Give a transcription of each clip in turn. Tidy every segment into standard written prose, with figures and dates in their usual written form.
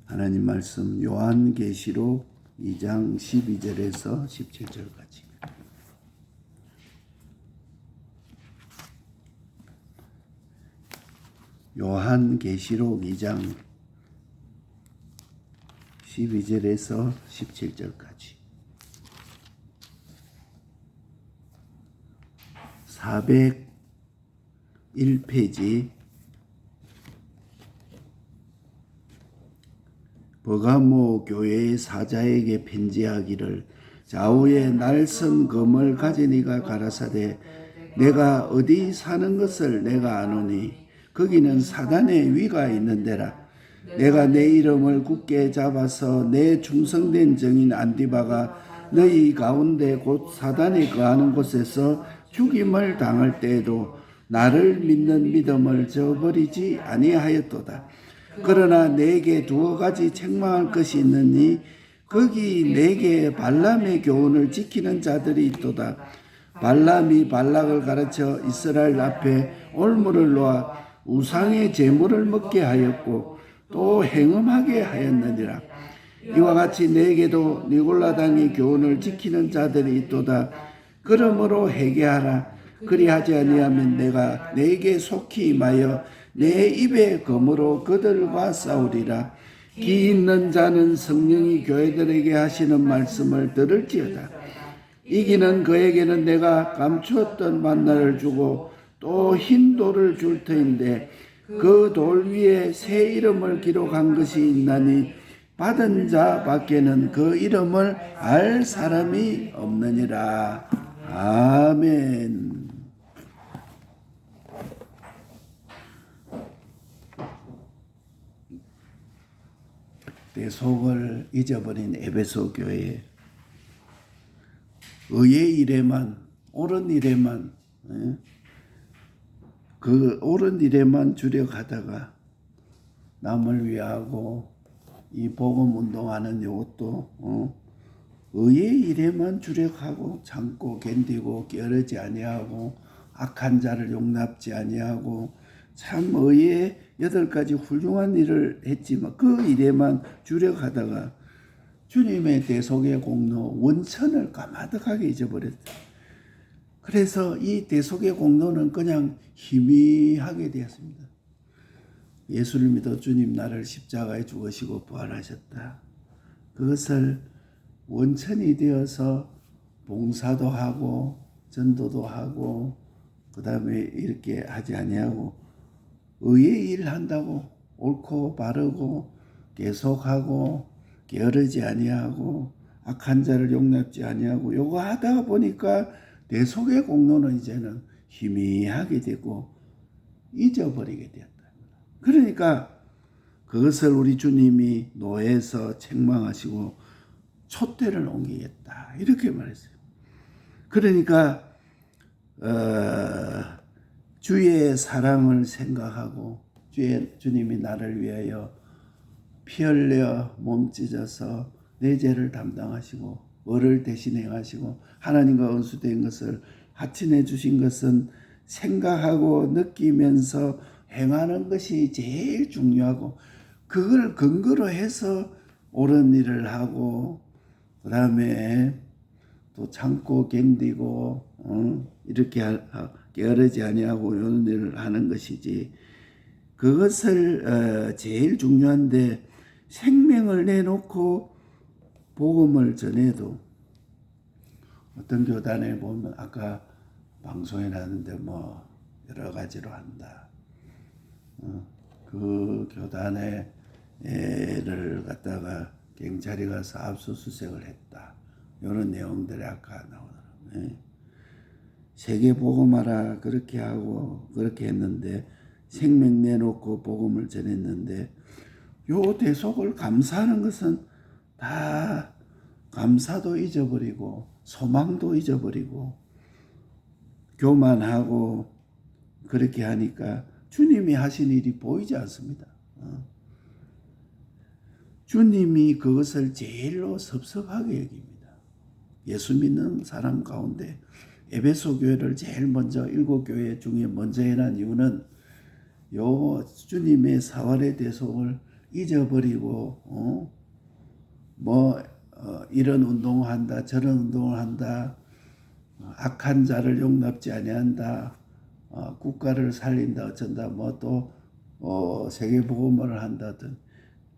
하나님 말씀 요한계시록 2장 12절에서 17절까지. 요한계시록 2장 12절에서 17절까지. 401페이지 버가모 교회의 사자에게 편지하기를 좌우에 날선 검을 가진 이가 가라사대 내가 어디 사는 것을 내가 아노니 거기는 사단의 위가 있는 데라. 내가 내 이름을 굳게 잡아서 내 충성된 증인 안디바가 너희 가운데 곧 사단이 거하는 곳에서 죽임을 당할 때에도 나를 믿는 믿음을 저버리지 아니하였도다. 그러나 내게 두어 가지 책망할 것이 있느니 거기 내게 발람의 교훈을 지키는 자들이 있도다. 발람이 발락을 가르쳐 이스라엘 앞에 올무를 놓아 우상의 제물을 먹게 하였고 또 행음하게 하였느니라. 이와 같이 내게도 니골라당의 교훈을 지키는 자들이 있도다. 그러므로 회개하라. 그리하지 아니하면 내가 내게 속히 임하여 내 입의 검으로 그들과 싸우리라. 기 있는 자는 성령이 교회들에게 하시는 말씀을 들을지어다. 이기는 그에게는 내가 감추었던 만나를 주고 또 흰 돌을 줄 터인데 그 돌 위에 새 이름을 기록한 것이 있나니 받은 자 밖에는 그 이름을 알 사람이 없느니라. 아멘. 대속을 잊어버린 에베소 교회, 의의 일에만, 옳은 일에만, 그 옳은 일에만 주력하다가 남을 위하고 이 복음 운동하는 이것도 의의 일에만 주력하고 참고 견디고 게으르지 아니하고 악한 자를 용납지 아니하고 참 의의 8가지 훌륭한 일을 했지만 그 일에만 주력하다가 주님의 대속의 공로 원천을 까마득하게 잊어버렸다. 그래서 이 대속의 공로는 그냥 희미하게 되었습니다. 예수를 믿어 주님 나를 십자가에 죽으시고 부활하셨다. 그것을 원천이 되어서 봉사도 하고 전도도 하고 그 다음에 이렇게 하지 아니하고 의의 일 한다고 옳고 바르고 계속하고 게으르지 아니하고 악한 자를 용납지 아니하고 요거 하다 보니까 대속의 공로는 이제는 희미하게 되고 잊어버리게 되었다. 그러니까 그것을 우리 주님이 노에서 책망하시고 촛대를 옮기겠다 이렇게 말했어요. 그러니까 주의 사랑을 생각하고 주님이 나를 위하여 피 흘려 몸 찢어서 내 죄를 담당하시고 을을 대신 행하시고 하나님과 원수된 것을 하친해 주신 것은 생각하고 느끼면서 행하는 것이 제일 중요하고 그걸 근거로 해서 옳은 일을 하고 그 다음에 또 참고 견디고 이렇게 게으르지 아니하고 이런 일을 하는 것이지 그것을 제일 중요한데 생명을 내놓고 복음을 전해도 어떤 교단에 보면 아까 방송에 나왔는데 뭐 여러 가지로 한다. 그 교단에 애를 갖다가 경찰이 가서 압수수색을 했다. 이런 내용들이 아까 나오더라고요. 세계 복음하라 그렇게 하고 그렇게 했는데 생명 내놓고 복음을 전했는데 요 대속을 감사하는 것은 다 감사도 잊어버리고 소망도 잊어버리고 교만하고 그렇게 하니까 주님이 하신 일이 보이지 않습니다. 주님이 그것을 제일로 섭섭하게 여깁니다. 예수 믿는 사람 가운데 에베소 교회를 제일 먼저 7교회 중에 먼저 해난 이유는 요 주님의 사활의 대속을 잊어버리고 이런 운동을 한다 저런 운동을 한다 악한 자를 용납지 아니한다 국가를 살린다 어쩐다 또 세계복음을 한다든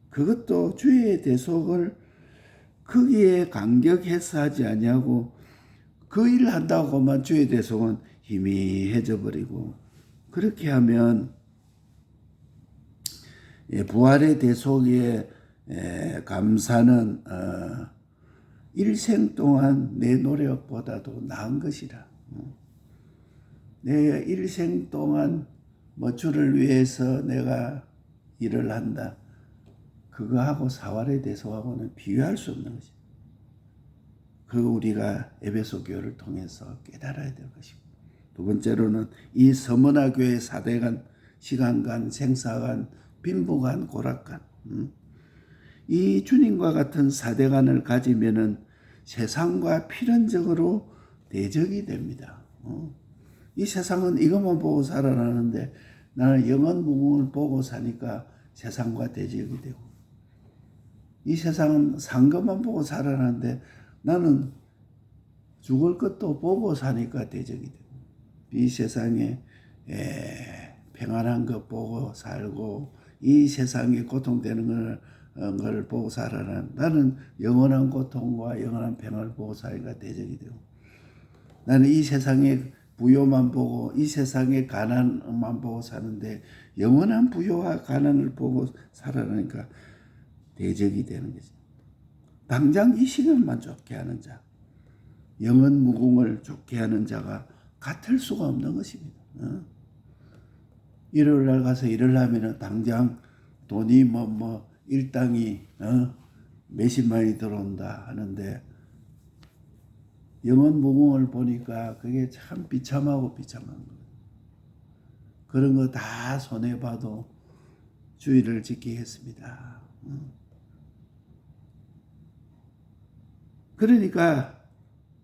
그것도 주의 대속을 거기에 강격해서 하지 아니하고 그 일을 한다고만 주의 대속은 희미해져 버리고 그렇게 하면 부활의 대속에 감사는 일생 동안 내 노력보다도 나은 것이라. 내 일생 동안 주를 위해서 내가 일을 한다. 그거하고 사활의 대속하고는 비교할 수 없는 것이다. 그 우리가 에베소 교회를 통해서 깨달아야 될 것이고 두 번째로는 이 서머나 교회 사대간, 시간간, 생사간, 빈부간, 고락간 이 주님과 같은 사대간을 가지면은 세상과 필연적으로 대적이 됩니다. 이 세상은 이것만 보고 살아나는데 나는 영원 무궁을 보고 사니까 세상과 대적이 되고 이 세상은 산 것만 보고 살아나는데 나는 죽을 것도 보고 사니까 대적이 되고 이 세상에 평안한 것 보고 살고 이 세상에 고통되는 걸 보고 살아나는 나는 영원한 고통과 영원한 평안을 보고 사니까 대적이 되고 나는 이 세상의 부요만 보고 이 세상의 가난만 보고 사는데 영원한 부요와 가난을 보고 살아나니까 대적이 되는 거죠. 당장 이 시간만 좋게 하는 자, 영원 무궁을 좋게 하는 자가 같을 수가 없는 것입니다. 일요일 날 가서 일을 하면은 당장 돈이 일당이 몇십만이 들어온다 하는데 영원 무궁을 보니까 그게 참 비참하고 비참한 거예요. 그런 거 다 손해봐도 주의를 지키겠습니다. 그러니까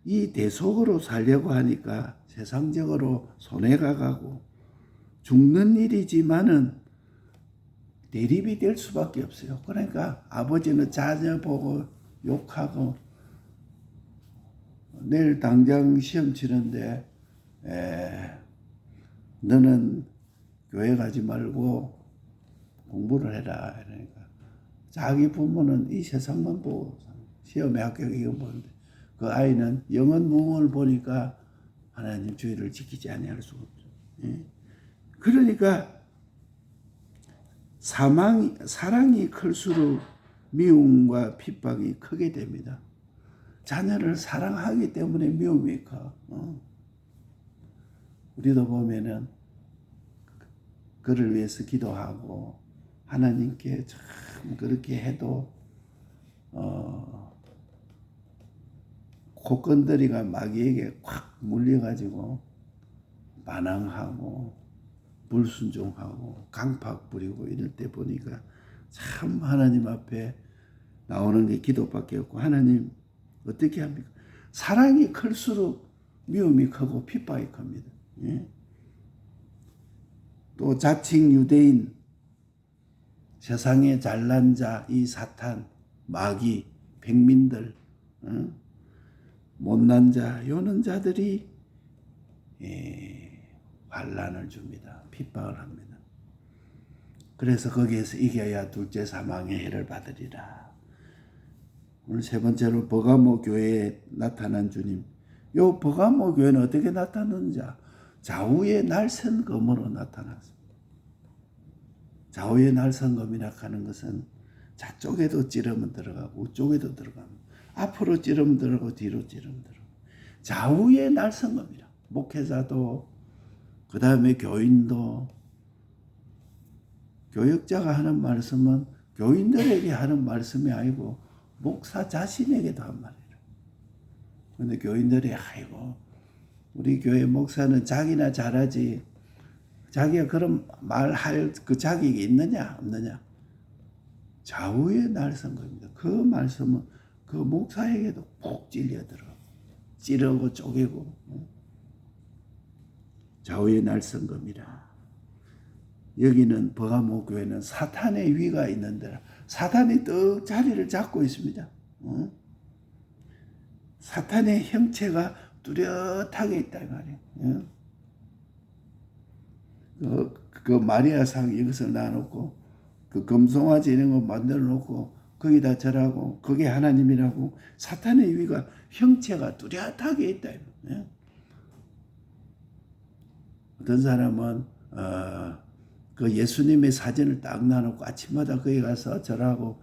이 대속으로 살려고 하니까 세상적으로 손해가 가고 죽는 일이지만은 대립이 될 수밖에 없어요. 그러니까 아버지는 자녀 보고 욕하고 내일 당장 시험 치는데 너는 교회 가지 말고 공부를 해라. 그러니까 자기 부모는 이 세상만 보고 시험에 합격이고 보는데 그 아이는 영원 무궁을 보니까 하나님 주의를 지키지 아니할 수가 없죠. 그러니까 사랑이 클수록 미움과 핍박이 크게 됩니다. 자녀를 사랑하기 때문에 미움이 커. 우리도 보면은 그를 위해서 기도하고 하나님께 참 그렇게 해도 콧건드리가 마귀에게 콱 물려가지고 반항하고 불순종하고 강팍 부리고 이럴 때 보니까 참 하나님 앞에 나오는 게 기도밖에 없고 하나님 어떻게 합니까? 사랑이 클수록 미움이 크고 핍박이 큽니다. 또 자칭 유대인 세상에 잘난 자, 이 사탄, 마귀, 백민들, 못난 자, 요는 자들이 환난을 줍니다. 핍박을 합니다. 그래서 거기에서 이겨야 둘째 사망의 해를 받으리라. 오늘 세 번째로 버가모 교회에 나타난 주님. 요 버가모 교회는 어떻게 나타났는지 좌우의 날선 검으로 나타났습니다. 좌우의 날선 검이라 하는 것은 좌쪽에도 찌르면 들어가고 우쪽에도 들어갑니다. 앞으로 찌르면 들어가고 뒤로 찌르면 들어가고 좌우의 날선 검이라. 목회자도 그 다음에 교인도 교역자가 하는 말씀은 교인들에게 하는 말씀이 아니고 목사 자신에게도 한 말이에요. 그런데 교인들이 아이고 우리 교회 목사는 자기나 잘하지 자기가 그런 말할 그 자격이 있느냐 없느냐. 좌우의 날선 겁니다. 그 말씀은 그 목사에게도 푹 찔려 들어가고 찌르고 쪼개고 좌우의 날선 겁니다. 여기는 버가모 교회는 사탄의 위가 있는 데라. 사탄이 떡 자리를 잡고 있습니다. 사탄의 형체가 뚜렷하게 있다 이 말이에요. 그 마리아상 이것을 놔놓고 그 금송아지 이런 거 만들어 놓고 거기다 절하고 그게 하나님이라고 사탄의 위가 형체가 뚜렷하게 있다. 어떤 사람은 그 예수님의 사진을 딱 놔놓고 아침마다 거기 가서 절하고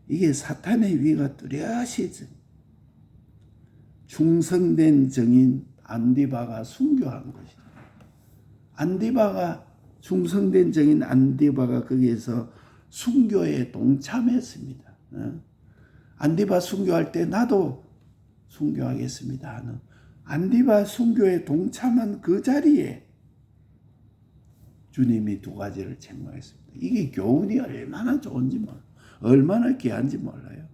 이게 사탄의 위가 뚜렷이 충성된 증인 안디바가 순교한 것이죠. 안디바가 충성된 증인 안디바가 거기에서 순교에 동참했습니다. 안디바 순교할 때 나도 순교하겠습니다 하는 안디바 순교에 동참한 그 자리에 주님이 두 가지를 책망했습니다. 이게 교훈이 얼마나 좋은지 몰라요. 얼마나 귀한지 몰라요.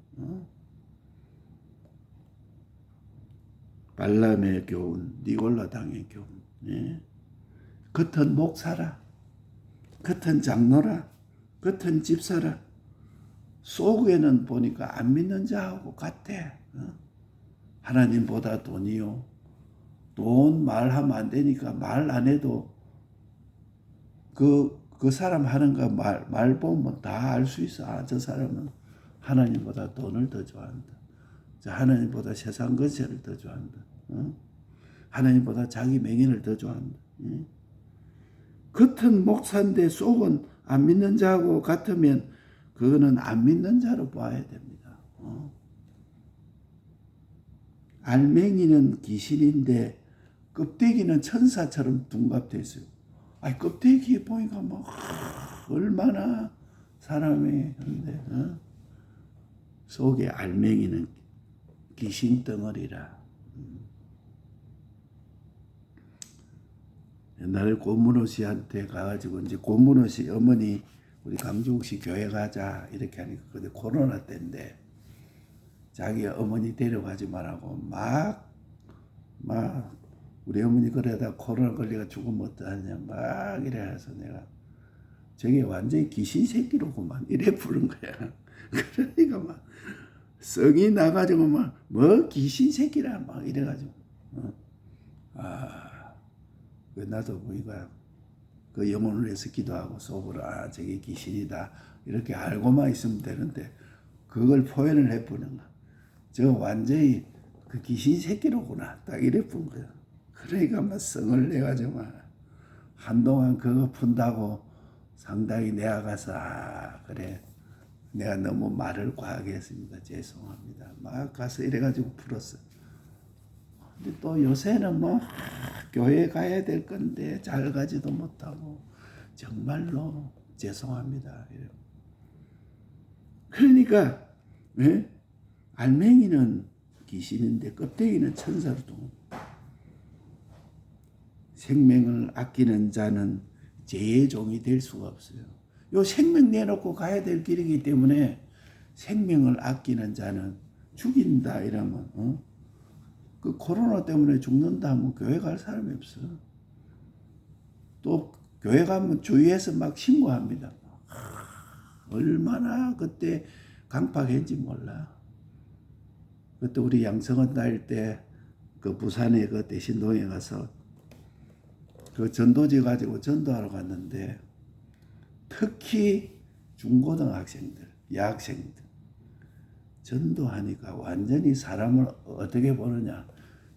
발람의 교훈, 니골라 당의 교훈. 겉은 목사라, 겉은 장로라, 겉은 집사라, 속에는 보니까 안 믿는 자하고 같아. 하나님보다 돈이요. 돈 말하면 안 되니까 말 안 해도 그 사람 하는 거 말 보면 다 알 수 있어. 아, 저 사람은 하나님보다 돈을 더 좋아한다. 하나님보다 세상 것을 더 좋아한다. 하나님보다 자기 명예를 더 좋아한다. 겉은 목사인데 속은 안 믿는 자하고 같으면 그거는 안 믿는 자로 봐야 됩니다. 알맹이는 귀신인데 껍데기는 천사처럼 둔갑되어 있어요. 아니 껍데기 보니까 뭐 얼마나 사람이 한데 속에 알맹이는 귀신 덩어리라. 옛날에 고문호 씨한테 가가지고 이제 고문호 씨 어머니 우리 강주국 씨 교회 가자 이렇게 하니까 그때 코로나 때인데 자기 어머니 데려가지 말라고 막 우리 어머니 그러다 코로나 걸려가 죽으면 어떡하냐 막 이래 해서 내가 저게 완전히 귀신 새끼로구만 이래 부른 거야. 그러니까 막 성이 나가지고 막 뭐 귀신 새끼라 막 이래가지고 나도 보니까 그 영혼을 위해서 기도하고 속으로 저게 귀신이다 이렇게 알고만 있으면 되는데 그걸 표현을 해보는 거야. 저 완전히 그 귀신 새끼로구나 딱 이래 본 거야. 그러니까 막 성을 내가지고 막 한동안 그거 푼다고 상당히 내가 가서 그래 내가 너무 말을 과하게 했습니다. 죄송합니다. 막 가서 이래가지고 풀었어. 근데 또 요새는 뭐 교회 가야 될 건데 잘 가지도 못하고 정말로 죄송합니다. 이래. 그러니까 알맹이는 귀신인데 껍데기는 천사로 생명을 아끼는 자는 죄의 종이 될 수가 없어요. 요 생명 내놓고 가야 될 길이기 때문에 생명을 아끼는 자는 죽인다 이러면 그 코로나 때문에 죽는다 하면 교회 갈 사람이 없어. 또 교회 가면 주위에서 막 신고합니다. 얼마나 그때 강팍했는지 몰라. 그때 우리 양성원 다닐 때 그 부산에 그 대신동에 가서 그 전도지 가지고 전도하러 갔는데 특히 중고등학생들, 여학생들 전도하니까 완전히 사람을 어떻게 보느냐.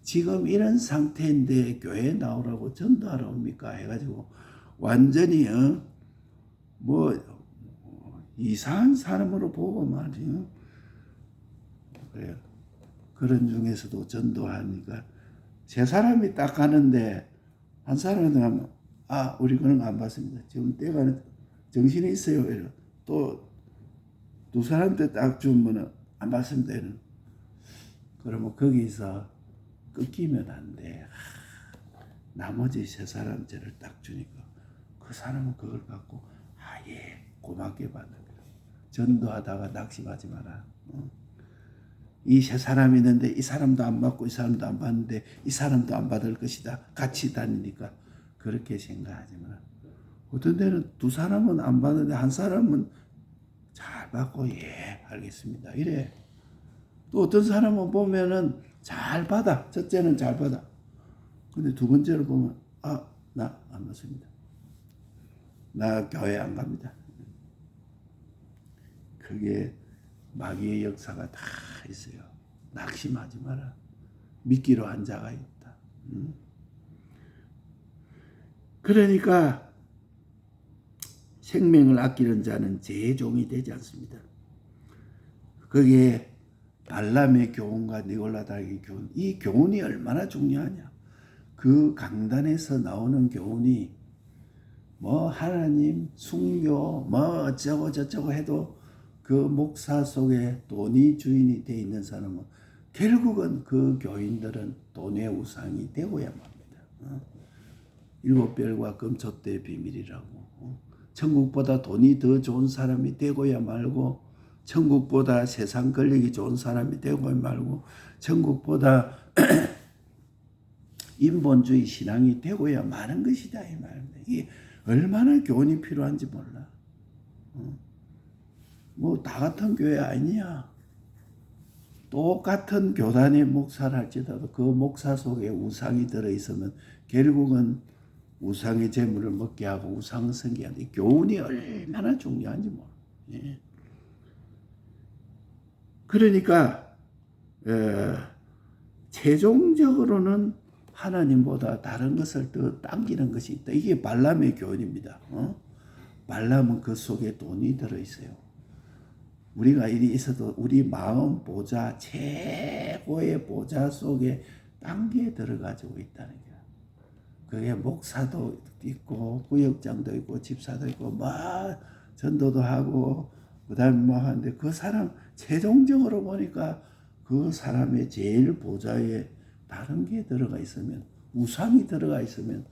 지금 이런 상태인데 교회에 나오라고 전도하러 옵니까? 해가지고 완전히 뭐 이상한 사람으로 보고 말이요. 그래요. 그런 중에서도 전도하니까 세 사람이 딱 가는데 한 사람은 가면 우리 그런 거 안 받습니다. 지금 때가 정신이 있어요. 또 두 사람한테 딱 주면 안 받습니다. 그러면 거기서 끊기면 안 돼. 나머지 세 사람 죄를 딱 주니까 그 사람은 그걸 갖고 예 고맙게 받는 거야. 전도하다가 낙심하지 마라. 이 세 사람이 있는데 이 사람도 안 받고 이 사람도 안 받는데 이 사람도 안 받을 것이다. 같이 다니니까 그렇게 생각하지 마라. 어떤 데는 두 사람은 안 받는데 한 사람은 잘 받고 예 알겠습니다 이래. 또 어떤 사람은 보면은 잘 받아. 첫째는 잘 받아. 근데 두 번째로 보면 나 안 받습니다. 나 교회 안 갑니다. 그게 마귀의 역사가 다 있어요. 낙심하지 마라. 미끼로 한 자가 있다. 그러니까 생명을 아끼는 자는 제 종이 되지 않습니다. 그게 발람의 교훈과 니골라다의 교훈, 이 교훈이 얼마나 중요하냐. 그 강단에서 나오는 교훈이 뭐 하나님, 순교, 뭐 어쩌고 저쩌고 해도 그 목사 속에 돈이 주인이 돼 있는 사람은 결국은 그 교인들은 돈의 우상이 되고야 맙니다. 일곱 별과 금촛대의 비밀이라고. 천국보다 돈이 더 좋은 사람이 되고야 말고, 천국보다 세상 권력이 좋은 사람이 되고야 말고, 천국보다 인본주의 신앙이 되고야 마는 것이다 이 말입니다. 이게 얼마나 교훈이 필요한지 몰라. 뭐 다 같은 교회 아니냐. 똑같은 교단의 목사를 할지라도 그 목사 속에 우상이 들어있으면 결국은 우상의 재물을 먹게 하고 우상을 섬기는데 교훈이 얼마나 중요한지 몰라. 예. 그러니까 최종적으로는 하나님보다 다른 것을 더 당기는 것이 있다. 이게 발람의 교훈입니다. 발람은 그 속에 돈이 들어있어요. 우리가 일이 있어도 우리 마음 보좌, 최고의 보좌 속에 단계에 들어가지고 있다는 거야. 그게 목사도 있고 구역장도 있고 집사도 있고 뭐 전도도 하고 그다음에 뭐 하는데 그 사람 최종적으로 보니까 그 사람의 제일 보좌에 다른 게 들어가 있으면 우상이 들어가 있으면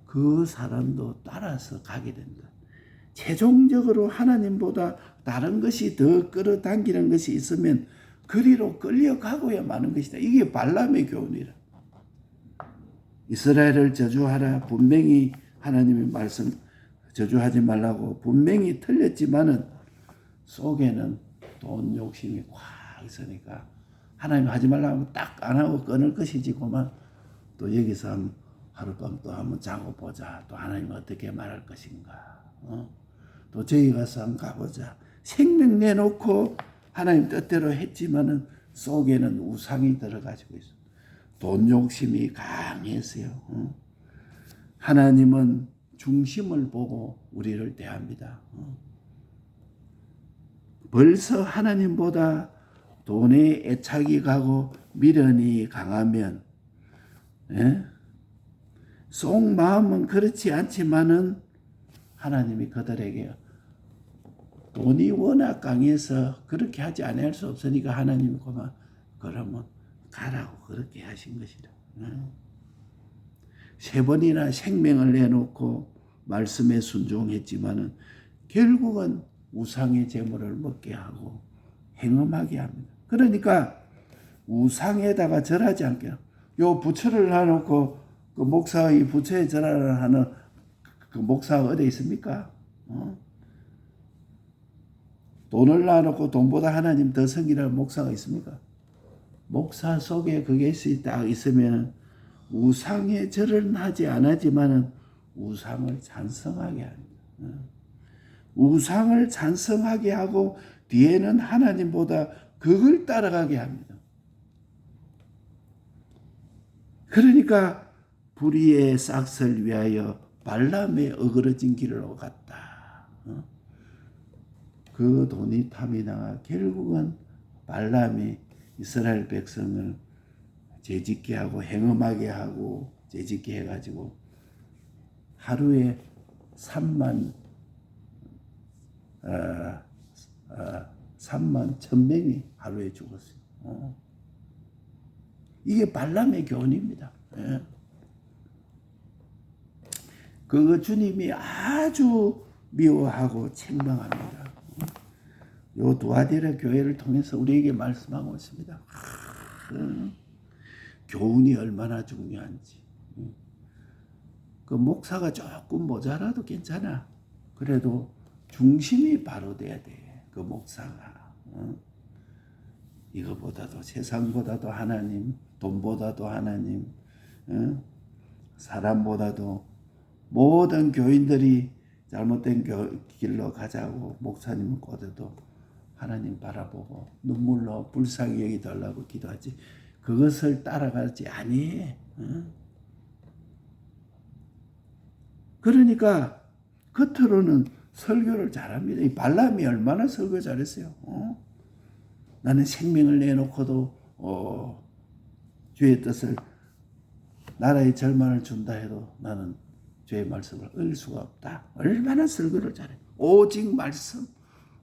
그 사람도 따라서 가게 된다. 최종적으로 하나님보다 다른 것이 더 끌어당기는 것이 있으면 그리로 끌려가고야 마는 것이다. 이게 발람의 교훈이라. 이스라엘을 저주하라. 분명히 하나님의 말씀 저주하지 말라고 분명히 틀렸지만은 속에는 돈 욕심이 꽉 있으니까 하나님 하지 말라고 딱 안 하고 끊을 것이지 그만 또 여기서 하룻밤 또 한번 자고 보자. 또 하나님 어떻게 말할 것인가. 또 저기 가서 한번 가보자. 생명 내놓고 하나님 뜻대로 했지만은 속에는 우상이 들어가지고 있어. 돈 욕심이 강했어요. 하나님은 중심을 보고 우리를 대합니다. 벌써 하나님보다 돈에 애착이 가고 미련이 강하면 속 마음은 그렇지 않지만은 하나님이 그들에게 돈이 워낙 강해서 그렇게 하지 않을 수 없으니까 하나님이 그러면 가라고 그렇게 하신 것이다. 세 번이나 생명을 내놓고 말씀에 순종했지만은 결국은 우상의 재물을 먹게 하고 행음하게 합니다. 그러니까 우상에다가 절하지 않게 요 부처를 놔놓고 그 목사의 부처에 절하라 하는 그 목사가 어디 있습니까? 돈을 놔놓고 돈보다 하나님 더 섬기라는 목사가 있습니까? 목사 속에 그게 딱 있으면 우상의 절은 하지 않았지만은 우상을 찬성하게 합니다. 우상을 찬성하게 하고 뒤에는 하나님보다 그걸 따라가게 합니다. 그러니까 불의의 싹을 위하여 발람의 어그러진 길로 갔다. 그 돈이 탐이 나가 결국은 발람이 이스라엘 백성을 죄짓게 하고 행음하게 하고 죄짓게 해가지고 하루에 3만 1,000명이 하루에 죽었어요. 이게 발람의 교훈입니다. 그 주님이 아주 미워하고 책망합니다. 요 두아디라 교회를 통해서 우리에게 말씀하고 있습니다. 교훈이 얼마나 중요한지. 그 목사가 조금 모자라도 괜찮아. 그래도 중심이 바로 돼야 돼. 그 목사가. 이거보다도 세상보다도 하나님, 돈보다도 하나님, 사람보다도 모든 교인들이 잘못된 길로 가자고 목사님은 꼬대도 하나님 바라보고 눈물로 불쌍히 여기달라고 기도하지. 그것을 따라가지 아니해. 그러니까 겉으로는 설교를 잘합니다. 이 발람이 얼마나 설교 잘했어요. 나는 생명을 내놓고도 주의 뜻을 나라의 절망을 준다 해도 나는 주의 말씀을 얻을 수가 없다. 얼마나 설교를 잘해. 오직 말씀,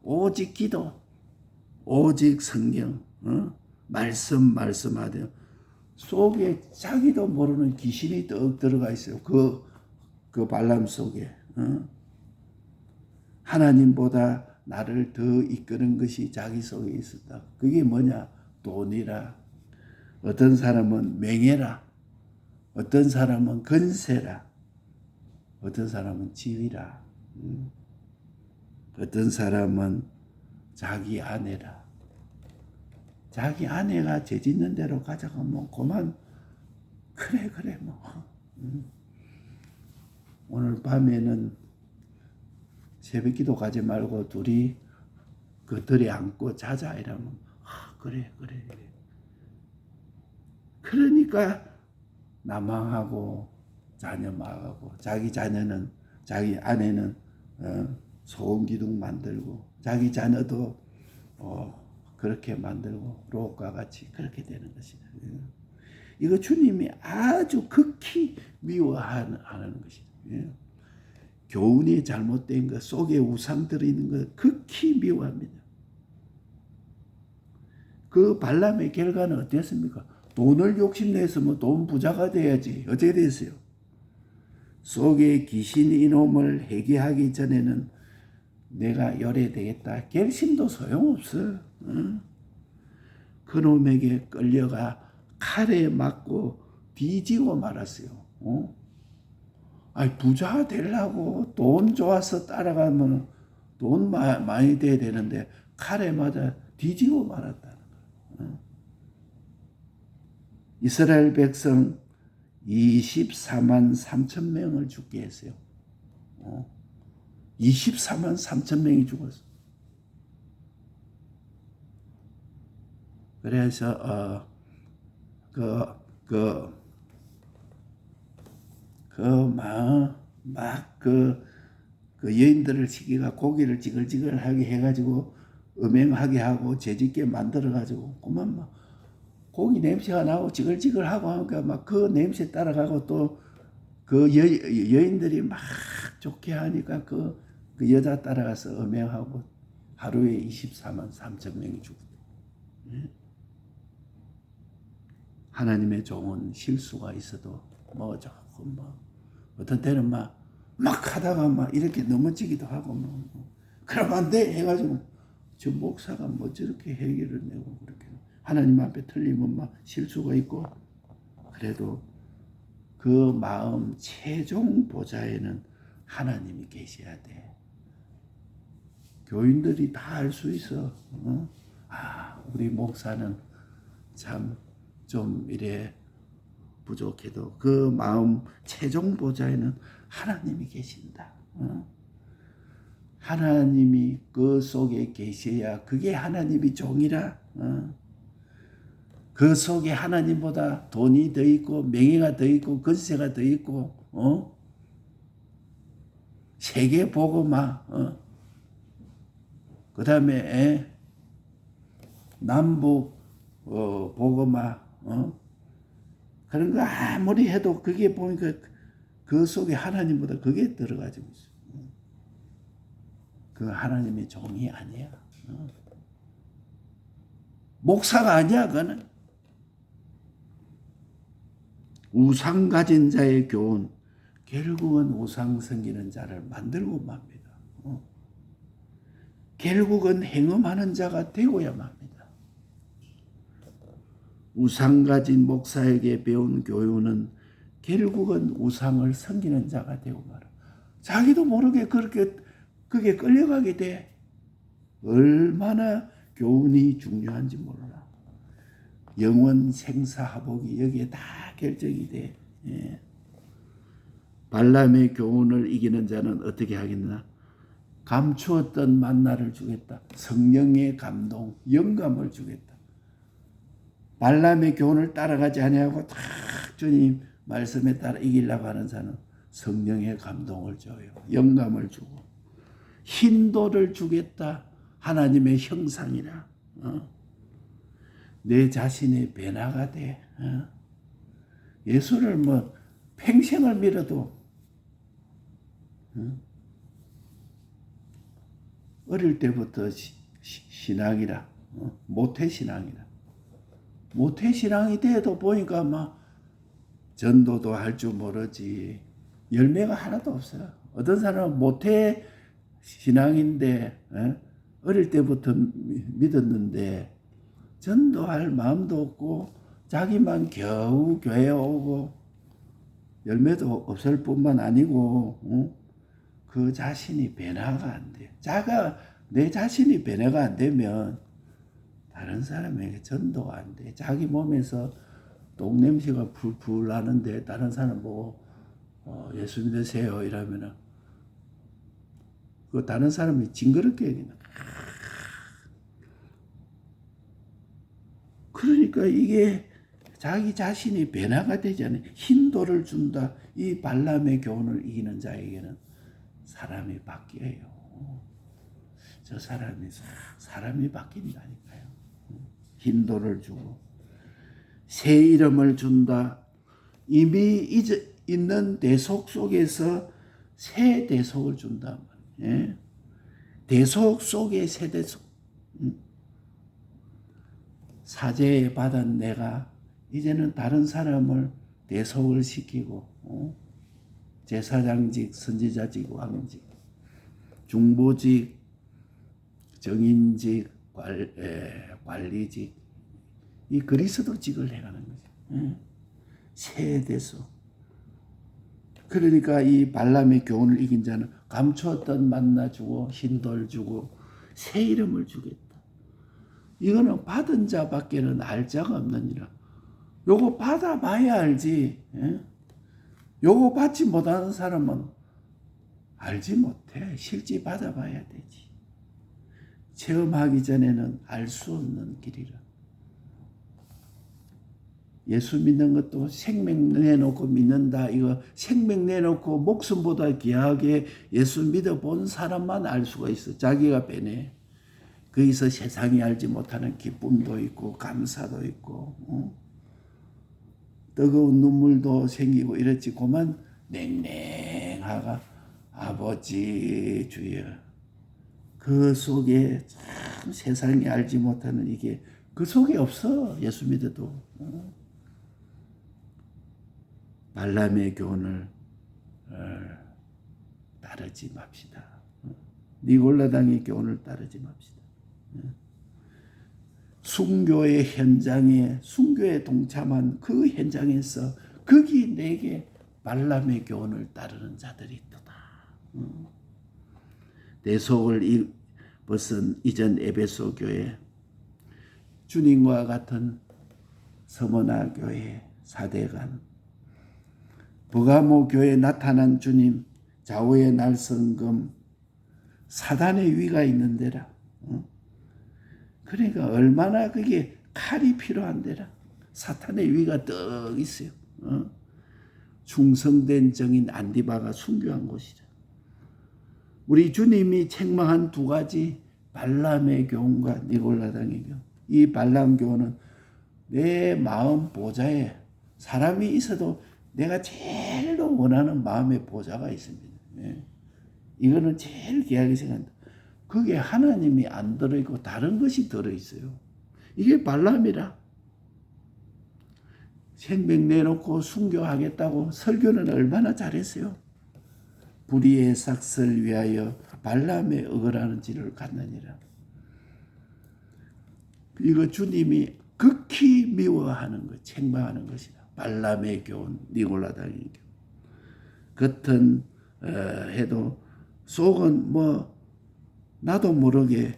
오직 기도, 오직 성경, 말씀하되 속에 자기도 모르는 귀신이 떡 들어가 있어요. 그 발람 속에. 하나님보다 나를 더 이끄는 것이 자기 속에 있었다. 그게 뭐냐? 돈이라. 어떤 사람은 명예라. 어떤 사람은 건세라. 어떤 사람은 지위라. 어떤 사람은 자기 아내라. 자기 아내가 죄 짓는 대로 가자고 뭐 그만 그래 뭐. 오늘 밤에는 새벽기도 가지 말고 둘이 그 들에 앉고 자자 이러면 그래. 그러니까 나망하고 자녀 망하고 자기 자녀는 자기 아내는 소금 기둥 만들고 자기 자녀도 그렇게 만들고 롯과 같이 그렇게 되는 것이다. 이거 주님이 아주 극히 미워하는 것이다. 교훈이 잘못된 것 속에 우상 들어있는 것 극히 미워합니다. 그 발람의 결과는 어땠습니까? 돈을 욕심내서 뭐 돈 부자가 돼야지 어떻게 됐어요? 속에 귀신 이놈을 해결하기 전에는 내가 열애되겠다 결심도 소용없어. 그놈에게 끌려가 칼에 맞고 뒤지고 말았어요. 부자 되려고 돈 좋아서 따라가면 돈 많이 돼야 되는데 칼에 맞아 뒤지고 말았다는 거예요. 이스라엘 백성 24만 3천 명을 죽게 했어요. 24만 3천 명이 죽었어. 그래서 그 여인들을 시기가 고기를 지글지글하게 해가지고 음행하게 하고 죄짓게 만들어가지고 그만 막 고기 냄새가 나고 지글지글하고 하니까 막 그 냄새 따라가고 또 그 여인들이 막 좋게 하니까 그 여자 따라가서 음행하고 하루에 24만 3천 명이 죽었대. 하나님의 종은 실수가 있어도 뭐 조금 뭐 어떤 때는 막 하다가 막 이렇게 넘어지기도 하고 뭐 그러면 안 돼 해가지고 저 목사가 뭐 저렇게 해결을 내고 그렇게 하나님 앞에 틀리면 막 실수가 있고 그래도 그 마음 최종 보좌에는 하나님이 계셔야 돼. 교인들이 다 알 수 있어. 우리 목사는 참 좀 이래 부족해도 그 마음 최종 보좌에는 하나님이 계신다. 하나님이 그 속에 계셔야 그게 하나님이 종이라. 그 속에 하나님보다 돈이 더 있고 명예가 더 있고 건세가 더 있고 세계 복음화 그 다음에 남북 복음화 그런 거 아무리 해도 그게 보니까 그 속에 하나님보다 그게 들어가지고 있어. 그 하나님의 종이 아니야. 목사가 아니야 그거는. 우상 가진 자의 교훈 결국은 우상 섬기는 자를 만들고 맙니다. 결국은 행음하는 자가 되고야 맙니다. 우상 가진 목사에게 배운 교훈은 결국은 우상을 섬기는 자가 되고 말아. 자기도 모르게 그게 끌려가게 돼. 얼마나 교훈이 중요한지 몰라. 영원 생사화복이 여기에 다 결정이 돼. 예. 발람의 교훈을 이기는 자는 어떻게 하겠나? 감추었던 만나를 주겠다. 성령의 감동, 영감을 주겠다. 발람의 교훈을 따라가지 아니하고 다 주님 말씀에 따라 이기려고 하는 자는 성령의 감동을 줘요. 영감을 주고 흰돌을 주겠다. 하나님의 형상이라. 내 자신의 변화가 돼. 예수를 뭐 평생을 믿어도 어릴 때부터 신앙이라 모태신앙이라 모태신앙이 돼도 보니까 막 전도도 할 줄 모르지 열매가 하나도 없어요. 어떤 사람은 모태신앙인데 어릴 때부터 믿었는데 전도할 마음도 없고 자기만 겨우 교회 오고 열매도 없을 뿐만 아니고 그 자신이 변화가 안 돼요. 내 자신이 변화가 안 되면 다른 사람에게 전도가 안 돼. 자기 몸에서 똥냄새가 풀풀 나는데 다른 사람 보고 예수 믿으세요 이러면은 그 다른 사람이 징그럽게 얘기나. 그러니까 이게 자기 자신이 변화가 되지 않아요. 흰돌을 준다. 이 발람의 교훈을 이기는 자에게는 사람이 바뀌어요. 저 사람이 바뀐다니까요. 흰돌을 주고 새 이름을 준다. 이미 있는 대속 속에서 새 대속을 준다. 예? 대속 속에 새 대속. 사죄 받은 내가 이제는 다른 사람을 대속을 시키고 제사장직, 선지자직, 왕직, 중보직, 정인직, 관리직, 이 그리스도직을 해가는 거죠. 새 대속. 그러니까 이 발람의 교훈을 이긴 자는 감추었던 만나 주고 흰돌 주고 새 이름을 주겠다. 이거는 받은 자밖에는 알 자가 없느니라. 요거 받아봐야 알지. 요거 받지 못하는 사람은 알지 못해. 실제 받아봐야 되지. 체험하기 전에는 알 수 없는 길이라. 예수 믿는 것도 생명 내놓고 믿는다. 이거 생명 내놓고 목숨보다 귀하게 예수 믿어본 사람만 알 수가 있어. 자기가 빼내. 거기서 세상이 알지 못하는 기쁨도 있고 감사도 있고 뜨거운 눈물도 생기고 이랬지. 그만 냉랭하가 아버지 주여. 그 속에 참 세상이 알지 못하는 이게 그 속에 없어. 예수 믿어도. 발람의 교훈을 따르지 맙시다. 니골라당의 교훈을 따르지 맙시다. 순교의 현장에 순교에 동참한 그 현장에서 거기 내게 발람의 교훈을 따르는 자들이 있도다. 대속을 벗은 이전 에베소 교회, 주님과 같은 서머나 교회 사대간, 버가모 교회에 나타난 주님, 좌우의 날성금, 사단의 위가 있는 데라. 그러니까 얼마나 그게 칼이 필요한 데라. 사탄의 위가 떡 있어요. 충성된 정인 안디바가 순교한 곳이라. 우리 주님이 책망한 두 가지 발람의 교훈과 니골라당의 교훈. 이 발람 교훈은 내 마음 보좌에 사람이 있어도 내가 제일 원하는 마음의 보좌가 있습니다. 이거는 제일 귀하게 생각한다. 그게 하나님이 안 들어있고 다른 것이 들어있어요. 이게 발람이라. 생명 내놓고 순교하겠다고 설교는 얼마나 잘했어요. 불의의 삭설 위하여 발람의 억울하는 질을 갖느니라. 이거 주님이 극히 미워하는 것, 책망하는 것이다. 발람의 교훈, 니골라당의 교훈. 겉은 해도 속은 뭐 나도 모르게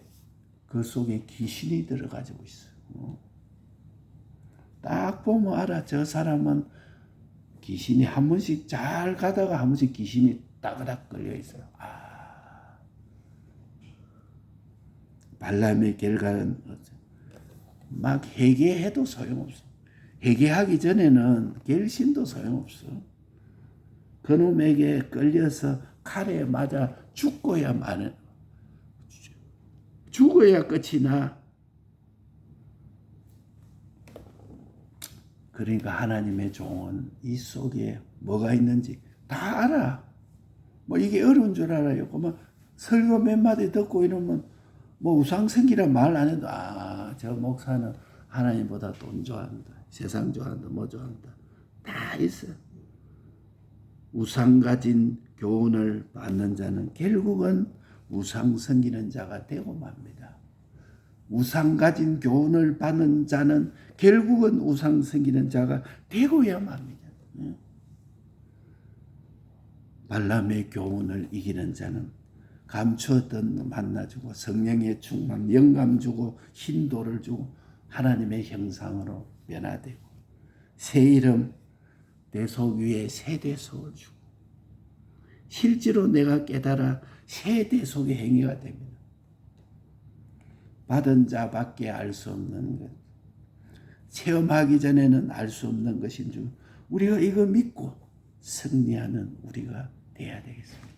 그 속에 귀신이 들어가지고 있어요. 딱 보면 알아. 저 사람은 귀신이 한 번씩 잘 가다가 한 번씩 귀신이 따그닥 걸려 있어요. 발람의 결과는 막 회개해도 소용없어. 회개하기 전에는 결심도 소용없어. 그놈에게 끌려서 칼에 맞아 죽어야 끝이 나. 그러니까 하나님의 종은 이 속에 뭐가 있는지 다 알아. 뭐 이게 어려운 줄 알아요. 그러면 설교 몇 마디 듣고 이러면 뭐 우상생기란 말 안 해도 저 목사는 하나님보다 돈 좋아한다. 세상 좋아한다. 뭐 좋아한다. 다 있어. 우상 가진 교훈을 받는 자는 결국은 우상 섬기는 자가 되고 맙니다. 우상 가진 교훈을 받는 자는 결국은 우상 섬기는 자가 되고야 맙니다. 발람의 교훈을 이기는 자는 감추었던 만나주고 성령의 충만, 영감 주고 hin도를 주고 하나님의 형상으로 변화되고 새 이름 대속 위에 새 대속을 주고 실제로 내가 깨달아 새 대속의 행위가 됩니다. 받은 자밖에 알 수 없는 것, 체험하기 전에는 알 수 없는 것인 줄 우리가 이거 믿고 승리하는 우리가 돼야 되겠습니다.